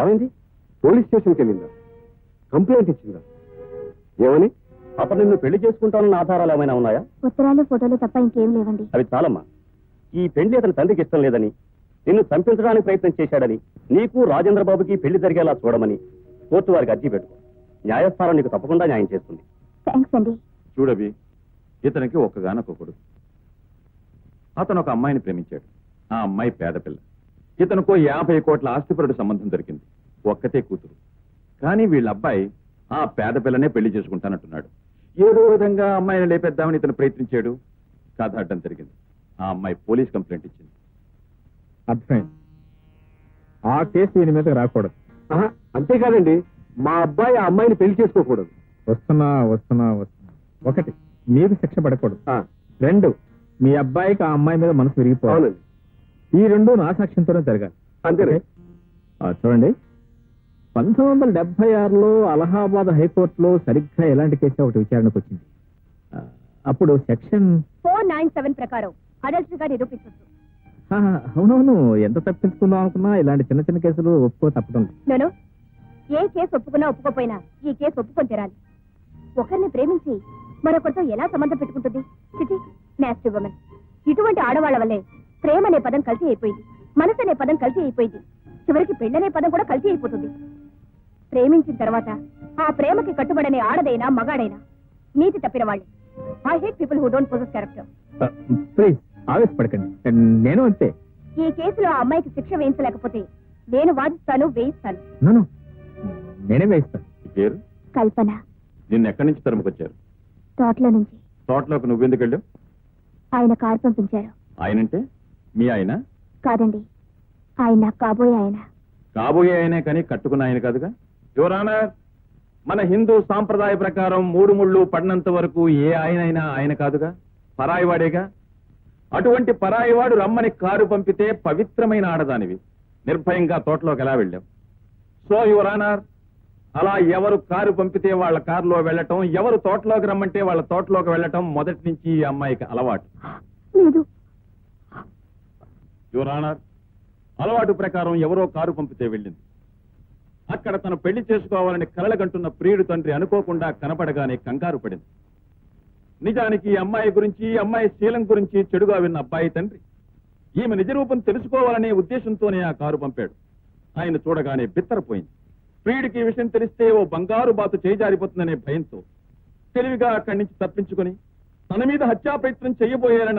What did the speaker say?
ఏమైంది? పోలీస్ స్టేషన్కి వెళ్ళిందా? కంప్లైంట్ ఇచ్చిందా? ఏమని? అతను నిన్ను పెళ్లి చేసుకుంటానన్న ఆధారాలు ఏమైనా ఉన్నాయా? ఉత్తరాలు ఫోటోలు తప్ప ఇంకేం లేవండి. అవి చాలమ్మా. ఈ పెళ్లి అతని తండ్రికి ఇష్టం లేదని, నిన్ను చంపించడానికి ప్రయత్నం చేశాడని, నీకు రాజేంద్ర బాబుకి పెళ్లి జరిగేలా చూడమని కోర్టు వారికి అర్జీ పెట్టుకో. న్యాయస్థానం నీకు తప్పకుండా న్యాయం చేస్తుంది. థ్యాంక్స్ అండి. చూడవి, ఇతనికి ఒక్కగానొక్క కొడుకు. అతను ఒక అమ్మాయిని ప్రేమించాడు. ఆ అమ్మాయి పేదపిల్ల. ఇతనుకో 50 కోట్ల ఆస్తిపరుడు సంబంధం దొరికింది. ఒక్కతే కూతురు. కానీ వీళ్ళ అబ్బాయి ఆ పేదపిల్లనే పెళ్లి చేసుకుంటానంటున్నాడు. ఏదో విధంగా అమ్మాయిని లేపేద్దామని ఇతను ప్రయత్నించాడు. కథ అడ్డం జరిగింది. ఆ అమ్మాయి పోలీస్ కంప్లైంట్ ఇచ్చింది. అర్థమైంది. ఆ కేసు దీని మీద రాకూడదు. అంతేకాదండి, మా అబ్బాయి ఆ అమ్మాయిని పెళ్లి చేసుకోకూడదు. వస్తున్నా. ఒకటి, మీకు శిక్ష పడకూడదు. 2, మీ అబ్బాయికి ఆ అమ్మాయి మీద మనసు విరిగిపోవాలి. అవునండి. ఈ 2 నా సాక్ష్యంతోనే జరగాలి. అంతేనే. చూడండి, 1976లో అలహాబాద్ హైకోర్టులో సరిగ్గా ఎలాంటి కేసు ఒకటి విచారణకు వచ్చింది. అప్పుడు సెక్షన్ 497 ప్రకారం అడల్ట్ గా నిరూపించవచ్చు. అవునవును, ఎంత తప్పించుకుందాం అనుకున్నా ఇలాంటి చిన్న చిన్న కేసులు ఒప్పుకో తప్పడం లేదు. నేను ఏ కేసు ఒప్పుకున్నా ఒప్పుకోపోయినా ఈ కేసు ఒప్పుకొని తీరాలి. ఒకరిని ప్రేమించి మరొకరితో ఎలా సంబంధం పెట్టుకుంటుంది? Chitti nasty women. ఇటువంటి ఆడవాళ్ల వల్లే ప్రేమ అనే పదం కల్తీ అయిపోయింది, మనసు అనే పదం కల్తీ అయిపోయింది, చివరికి పెళ్ళనే పదం కూడా కల్తీ అయిపోతుంది. ప్రేమించిన తర్వాత ఆ ప్రేమకి కట్టుబడనే ఆడదైనా మగాడైనా నీతి తప్పిన వాళ్ళే. I hate people who don't possess character. Please ఆవేశపడకండి, నేను అంతే. ఈ కేసులో ఆ అమ్మాయికి శిక్ష వేయించలేకపోతే నేను వాదిస్తాను, వేయిస్తాను. నేనే వేయిస్తాను. పేరు కల్పన. నిన్ను ఎక్కడి నుంచి తరుముకొచ్చారు? తోటలో నుంచి. తోటలోకి నువ్వెందుకు వెళ్ళావు? ఆయన కారు పంపించారు. ఆయనంటే మీ ఆయన? కాదండి, ఆయన కాబోయే ఆయన. కాబోయే ఆయనే కానీ కట్టుకున్న ఆయన కాదుగా. యువర్ ఆనర్, మన హిందూ సాంప్రదాయ ప్రకారం 3 ముళ్ళు పడినంత వరకు ఏ ఆయనైనా ఆయన కాదుగా, పరాయివాడేగా. అటువంటి పరాయివాడు రమ్మని కారు పంపితే పవిత్రమైన ఆడదానివి నిర్భయంగా తోటలోకి ఎలా వెళ్ళావు? సో యువర్ ఆనర్, అలా ఎవరు కారు పంపితే వాళ్ళ కారులో వెళ్ళటం, ఎవరు తోటలోకి రమ్మంటే వాళ్ళ తోటలోకి వెళ్ళటం మొదటి నుంచి ఈ అమ్మాయికి అలవాటు. యువర్ ఆనర్, అలవాటు ప్రకారం ఎవరో కారు పంపితే వెళ్ళింది. అక్కడ తను పెళ్లి చేసుకోవాలని కలలగంటున్న ప్రియుడు తండ్రి అనుకోకుండా కనపడగానే కంగారు పడింది. నిజానికి ఈ అమ్మాయి గురించి, ఈ అమ్మాయి శీలం గురించి చెడుగా విన్న అబ్బాయి తండ్రి ఈమె నిజరూపం తెలుసుకోవాలనే ఉద్దేశంతోనే ఆ కారు పంపాడు. ఆయన చూడగానే బిత్తరపోయింది. ప్రియుడికి ఈ విషయం తెలిస్తే ఓ బంగారు బాతు చేజారిపోతుందనే భయంతో తెలివిగా అక్కడి నుంచి తప్పించుకుని తన మీద హత్యా ప్రయత్నం చేయబోయారన్న